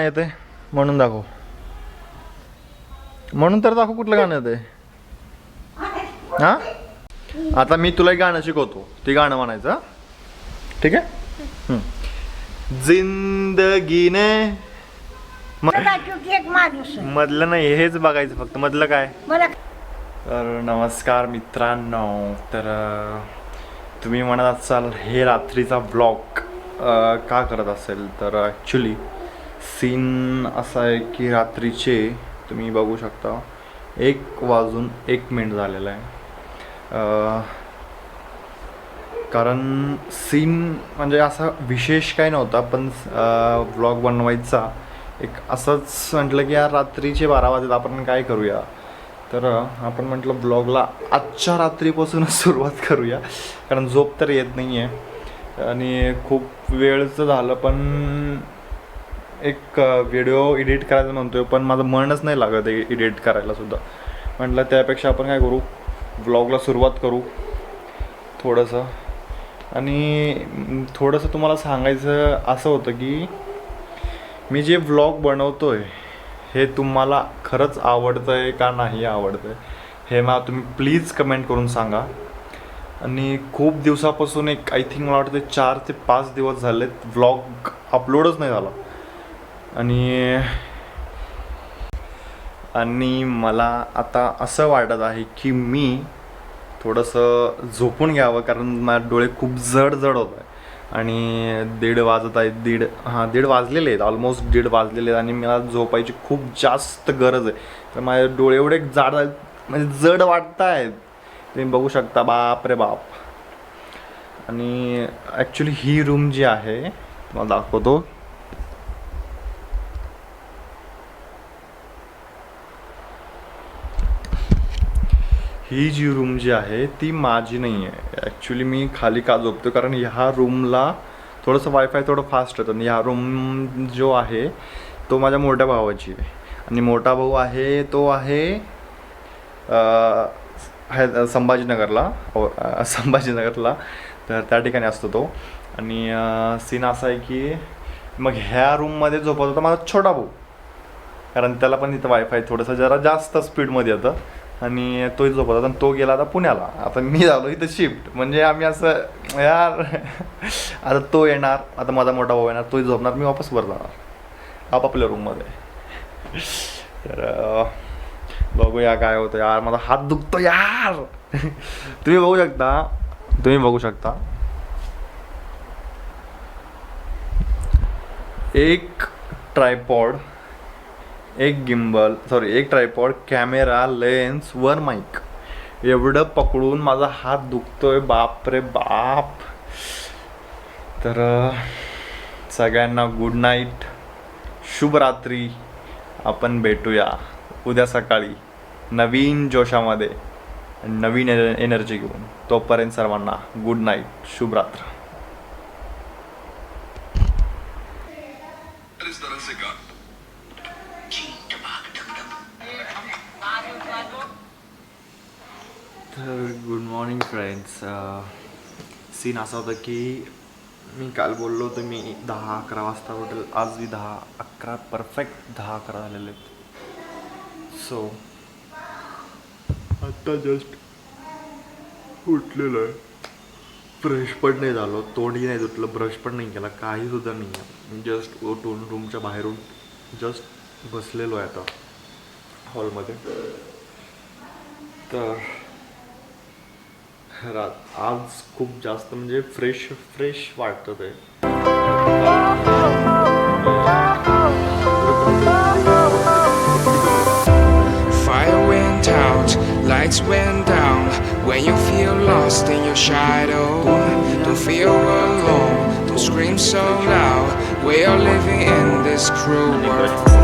येते म्हणून दाखव, म्हणून तर दाखव कुठलं गाणं येते. हा आता मी तुला एक गाणं शिकवतो, ते गाणं म्हणायचं. ठीक आहे. जिंदगीने मधलं नाही, हेच बघायचं फक्त. मधलं काय? तर नमस्कार मित्रांनो. तर तुम्ही म्हणत असाल हे रात्रीचा ब्लॉग का करत असेल, तर ॲक्च्युली सीन असा आहे की रात्रीचे तुम्ही बघू शकता 1:01 झालेला आहे. कारण सीन म्हणजे असा विशेष काही नव्हता, पण ब्लॉग बनवायचा एक असंच म्हटलं की यार रात्रीचे 12 वाजता आपण काय करूया. तर आपण म्हटलं ब्लॉगला आजच्या रात्रीपासूनच सुरुवात करूया, कारण झोप तर येत नाही आहे आणि खूप वेळचं झालं. पण एक व्हिडिओ एडिट करायचं म्हणतोय, पण माझं मनच नाही लागत आहे एडिट करायला सुद्धा. म्हटलं त्यापेक्षा आपण काय करू, व्लॉगला सुरुवात करू थोडंसं. आणि थोडंसं तुम्हाला सांगायचं असं होतं की मी जे व्लॉग बनवतो आहे हे तुम्हाला खरंच आवडतं आहे का नाही आवडतं आहे, हे मला तुम्ही प्लीज कमेंट करून सांगा. आणि खूप दिवसापासून एक आय थिंक मला वाटतं 4 ते 5 दिवस झालेत व्लॉग अपलोडच नाही झाला. आणि मला आता असं वाटत आहे की मी थोडंसं झोपून घ्यावं, कारण माझे डोळे खूप जड होत आहे. आणि 1:30 वाजत आहेत, 1:30 वाजलेले आहेत, ऑलमोस्ट 1:30 वाजलेले आहेत. आणि मला झोपायची खूप जास्त गरज आहे. तर माझे डोळे एवढे जाड आहेत, म्हणजे जड वाटत आहेत, तुम्ही बघू शकता. बाप रे बाप. आणि ॲक्च्युली ही रूम जी आहे तुम्हाला दाखवतो. ही जी रूम जी आहे ती माझी नाही आहे. ॲक्च्युली मी खाली का झोपतो, कारण ह्या रूमला थोडंसं वायफाय थोडं फास्ट होतं. आणि ह्या रूम जो आहे तो माझ्या मोठ्या भावाची आहे. आणि मोठा भाऊ आहे तो आहे संभाजीनगरला. तर त्या ठिकाणी असतो तो. आणि सीन असा आहे की मग ह्या रूममध्ये झोपत होता माझा छोटा भाऊ, कारण त्याला पण इथं वायफाय थोडंसं जरा जास्त स्पीडमध्ये येतं. आणि तोही झोपत होता. आणि तो गेला आता पुण्याला. आता मी झालो इथं शिफ्ट. म्हणजे आम्ही असं यार आता तो येणार, आता माझा मोठा भाऊ येणार, तोही झोपणार, मी वापस वर जाणार आपापल्या रूममध्ये. तर बघूया काय होतं. यार माझा हात दुखतो यार. तुम्ही बघू शकता एक ट्रायपॉड, एक ट्रायपॉड, कॅमेरा, लेन्स, वर माईक, एवढं पकडून माझा हात दुखतोय. बाप रे बाप. तर सगळ्यांना गुड नाईट, शुभरात्री. आपण भेटूया उद्या सकाळी नवीन जोशामध्ये, नवीन एनर्जी घेऊन. तोपर्यंत सर्वांना गुड नाईट, शुभरात्र. तर गुड मॉर्निंग फ्रेंड्स. सीन असा होता की मी काल बोललो होतो मी 10-11 वाजता उठेल. आज मी 10-11 परफेक्ट 10-11 झालेले आहेत. सो आत्ता जस्ट उठलेलो आहे. फ्रेश पण नाही झालो, तोंडही नाही धुतलं, ब्रश पण नाही केला, काहीसुद्धा नाही आहे. जस्ट उठून रूमच्या बाहेरून जस्ट बसलेलो आहे आता हॉलमध्ये. तर आज खूप जास्त म्हणजे फ्रेश वाटतं ते. Fire went out, lights went down. When you feel lost in your shadow, don't feel alone, don't scream so loud. We are living in this cruel world.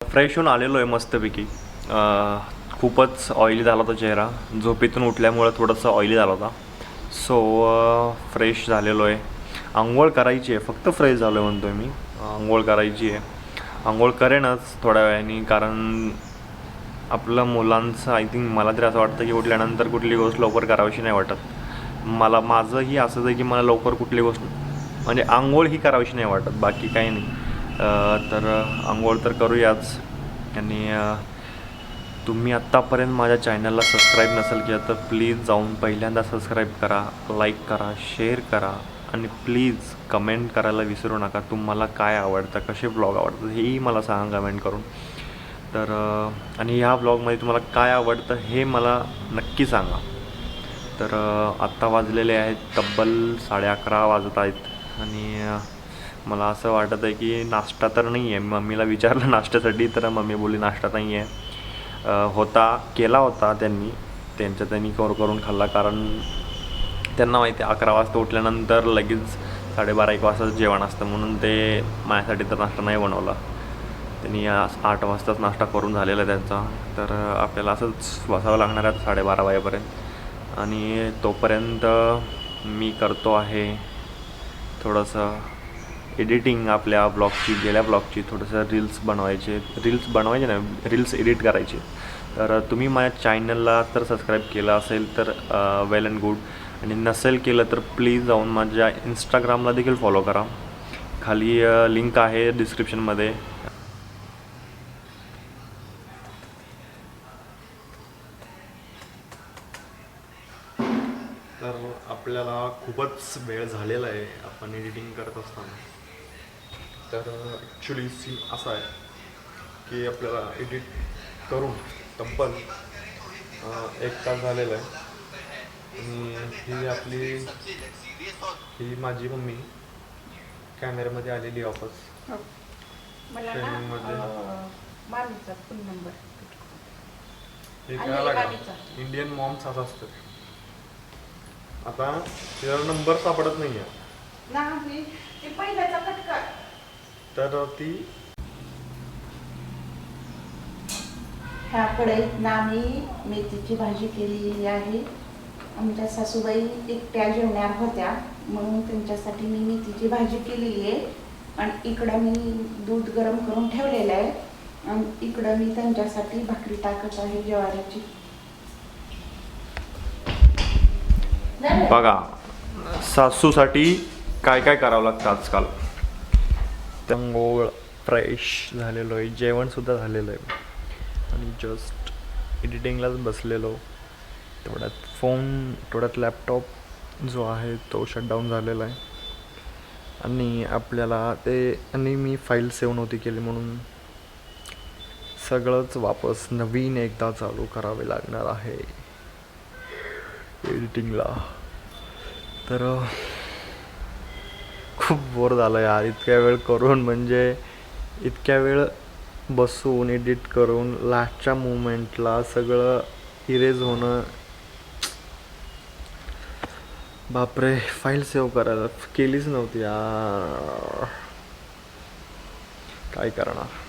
Fresh होऊन आलेलो आहे मस्तपैकी. खूपच ऑइली झाला होता चेहरा, झोपेतून उठल्यामुळं थोडंसं ऑइली झाला होता. सो फ्रेश झालेलो आहे. आंघोळ करायची आहे, फक्त फ्रेश झालो आहे म्हणतो मी. आंघोळ करायची आहे, आंघोळ करेनच थोड्या वेळाने, कारण आपलं मुलांचं आय थिंक मला तरी असं वाटतं की उठल्यानंतर कुठली गोष्ट लवकर करावीशी नाही वाटत. माझंही असंच आहे की मला लवकर कुठली गोष्ट म्हणजे आंघोळ ही करावीशी नाही वाटत, बाकी काही नाही. तर आंघोळ तर करूयाच. आणि तुम्ही आत्तापर्यंत माझ्या चॅनलला सबस्क्राईब नसेल केलं तर प्लीज जाऊन पहिल्यांदा सबस्क्राईब करा, लाईक करा, शेअर करा आणि प्लीज कमेंट करायला विसरू नका. तुम्हाला काय आवडतं, कसे ब्लॉग आवडतात हेही मला सांगा कमेंट करून. तर आणि ह्या ब्लॉगमध्ये तुम्हाला काय आवडतं हे मला नक्की सांगा. तर आत्ता वाजलेले आहेत तब्बल 11:30 वाजत आहेत आणि मला असं वाटत आहे की नाश्ता तर नाही आहे. मम्मीला विचारलं नाश्त्यासाठी, तर मम्मी बोलली नाश्ता नाही आहे. केला होता त्यांनी करून खाल्ला, कारण त्यांना माहिती आहे 11 वाजता उठल्यानंतर लगेच 12:30-1 वाजता जेवण असतं, म्हणून ते माझ्यासाठी तर नाश्ता नाही बनवला त्यांनी. 8 वाजताच नाश्ता करून झालेला आहे त्यांचा. तर आपल्याला असंच बसावं लागणार आहे 12:30 वाजेपर्यंत. आणि तोपर्यंत मी करतो आहे थोडंसं एडिटिंग आपल्या ब्लॉगची, गेल्या ब्लॉगची. थोडंसं रील्स बनवायचे नाही, रील्स एडिट करायचे. तर तुम्ही माझ्या चॅनलला तर सबस्क्राईब केलं असेल तर वेल अँड गुड, आणि नसेल केलं तर प्लीज जाऊन माझ्या इंस्टाग्रामला देखील फॉलो करा. खाली लिंक आहे डिस्क्रिप्शनमध्ये. तर आपल्याला खूपच वेळ झालेला आहे आपण एडिटिंग करत असताना. तर ॲक्च्युली सीन असा आहे की आपल्याला एडिट करून तब्बल 1 तास झालेला आहे. आणि ही माझी मम्मी कॅमेऱ्यामध्ये आलेली वापस. इंडियन मॉम्स असं असतं. आता तिला नंबर सापडत नाही आहे, तर ती ह्या कढईत ना मी मेथीची भाजी केलेली आहे. आमच्या सासूबाई एकट्या जेवणार होत्या म्हणून त्यांच्यासाठी मी मेथीची भाजी केलेली आहे. आणि इकडं मी दूध गरम करून ठेवलेलं आहे आणि इकडं मी त्यांच्यासाठी भाकरी टाकत आहे ज्वारीची. बघा सासूसाठी काय काय करावं लागतं आजकाल. अंघोळ फ्रेश झालेलो आहे, जेवणसुद्धा झालेलं आहे आणि जस्ट एडिटिंगलाच बसलेलो. तेवढ्यात लॅपटॉप जो आहे तो शटडाऊन झालेला आहे. आणि आपल्याला आणि मी फाईल सेव्ह नव्हती केली म्हणून सगळंच वापस नवीन एकदा चालू करावे लागणार आहे एडिटिंगला. तर खूप बोर झालं यार इतक्या वेळ करून, म्हणजे इतक्या वेळ बसून एडिट करून लास्टच्या मोमेंटला सगळं इरेज होणं. बापरे, फाईल सेव्ह करायला केलीच नव्हती यार, काय करणार.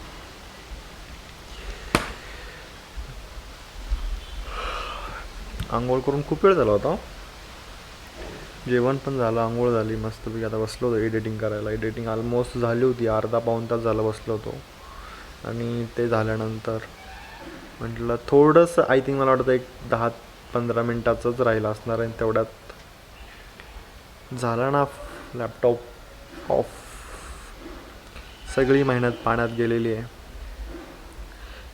आंघोळ करून खूप वेळ झाला होता, जेवण पण झालं, आंघोळ झाली मस्तपैकी. आता बसलो होतो एडिटिंग करायला. एडिटिंग ऑलमोस्ट झाली होती, अर्धा-पाऊण तास झालं बसलो होतो. आणि ते झाल्यानंतर म्हटलं थोडंसं आय थिंक मला वाटतं 10-15 मिनटाचंच राहिलं असणार आहे. तेवढ्यात झालं ना लॅपटॉप ऑफ. सगळी मेहनत पाण्यात गेलेली आहे.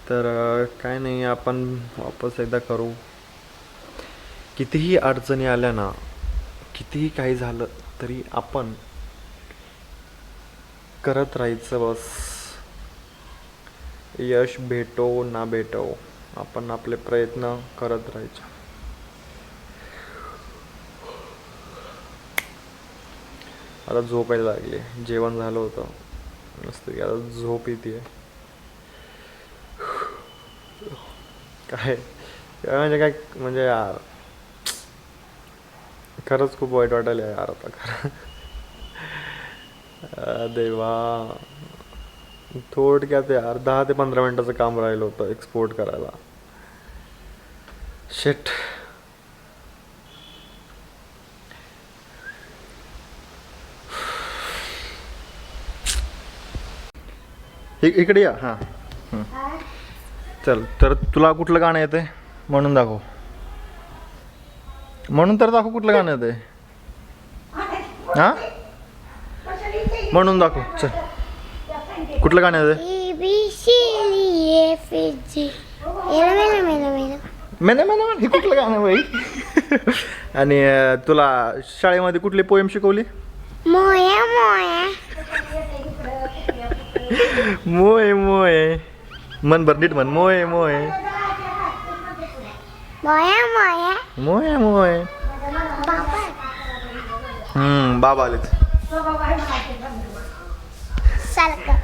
तर काय नाही, आपण वापस एकदा करू. कितीही अडचणी आल्या ना, कितीही काही झालं तरी आपण करत राहायचं बस. यश भेटो ना भेटो, आपण आपले प्रयत्न करत राहायचे. आता झोपायला लागले, जेवण झालं होतं मस्त, आता झोप येते. काय म्हणजे यार खरंच खूप वाईट वाटायला यार आता खरं. देवा, थोडक्यात यार 10 ते 15 मिनटाचं काम राहिलं होतं एक्सपोर्ट करायला. शिट. इकडे या. हां चल, तर तुला कुठलं गाणं येते म्हणून दाखव. म्हणून तर दाखव कुठलं गाणं येते. हां म्हणून दाखव. चल कुठलं गाणं येते. मैंने मैंने हे कुठलं गाणं बाई. आणि तुला शाळेमध्ये कुठली पोएम शिकवली. मोया मोया मोये मोये मन भर नीट म्हण. मोये मोये मोया मोया मोये मोये. बाबा आलेत. सारखं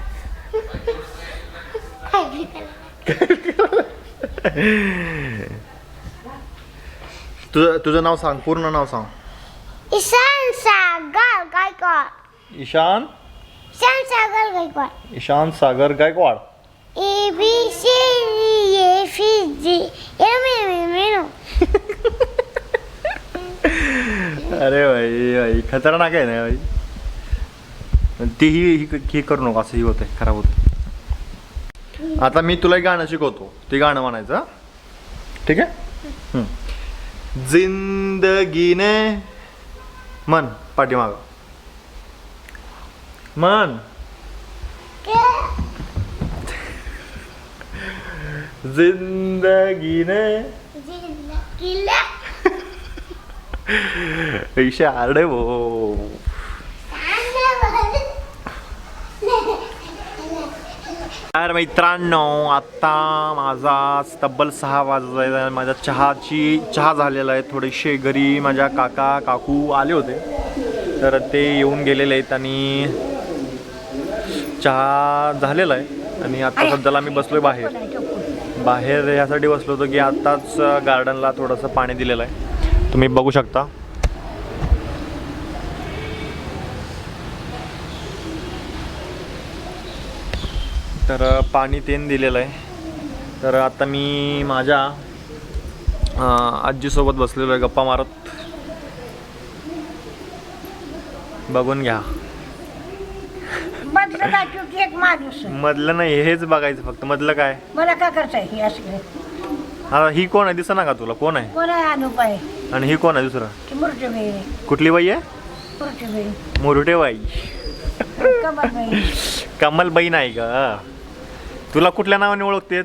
तुझं नाव सांग, पूर्ण नाव सांग. ईशान सागर गायकवाड. ईशान ईशान सागर गायकवाड. ईशान सागर गायकवाड. ABCDEFG. अरे भाई खतरनाक आहे ना भाई. ती ही करू नको, असं ही होत आहे, खराब होत. आता मी तुला एक गाणं शिकवतो, ते गाणं म्हणायचं. ठीक आहे. जिंदगीने मन पाठीमाग मन. जिंदगीने पैसे आरडे भो. यार मित्रांनो, आता माझा तब्बल 6 वाजता माझ्या चहा झालेला आहे. थोडेसे घरी माझ्या काका काकू आले होते, तर ते येऊन गेलेले आहेत आणि चहा झालेला आहे. आणि आता सध्याला मी बसलोय बाहेर यासाठी बसलो होतो की आत्ताच गार्डनला थोडंसं पाणी दिलेलं आहे, तुम्ही बघू शकता. तर पाणी तेन दिलेलं आहे. तर आता मी माझ्या आजीसोबत बसलेलो आहे गप्पा मारत. बघून घ्या. मधलं नाही, हेच बघायचं फक्त. मधलं काय मला काय करताय ही अशी आता ही कोण आहे दिसा ना का तुला. कोण आहे कोण आहे अनुपाय आणि ही कोण आहे दुसरं. की मुरटेबाई कुठली बाई आहे. मुरटेबाई मुरुटे बाई. कमलबाई कमलबाई नाही का. तुला कुठल्या नावाने ओळखतेत.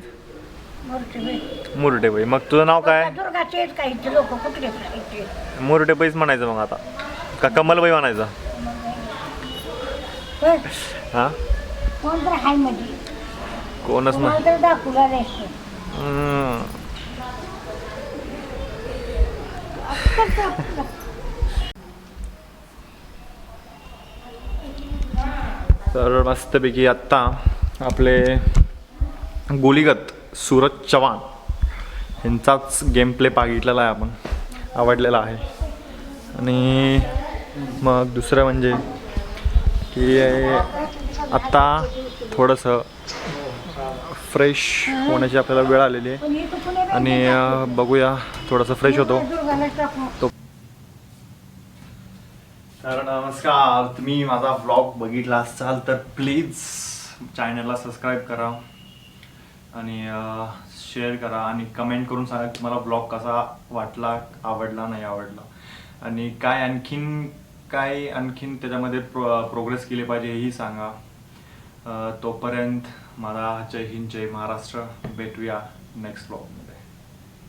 मुरटेबाई मुरुटे बाई. मग तुझं नाव काय. दुर्गाचे आहेत काही ते लोक कुठले इथे मुरुटे बाईच म्हणायचं मग आता का कमलबाई म्हणायचं. होय? हा कोण तर हाय मध्ये कोणच नाही. कोणाला तर दाखवला नाही तर मस्तपैकी आत्ता आपले गोलीगत सूरज चव्हाण यांचाच गेम प्ले बघितलेला आहे आपण, आवडलेला आहे. आणि मग दुसरं म्हणजे की आत्ता थोडंसं फ्रेश होण्याची आपल्याला वेळ आलेली आहे आणि बघूया थोडंसं फ्रेश होतो. तर नमस्कार, तुम्ही माझा व्लॉग बघितला असाल तर प्लीज चॅनलला सबस्क्राईब करा आणि शेअर करा आणि कमेंट करून सांगा की मला व्लॉग कसा वाटला, आवडला नाही आवडला आणि आणखीन त्याच्यामध्ये प्रोग्रेस केली पाहिजे हेही सांगा. तोपर्यंत मला जय हिंद जय महाराष्ट्र. भेटूया नेक्स्ट व्लॉग.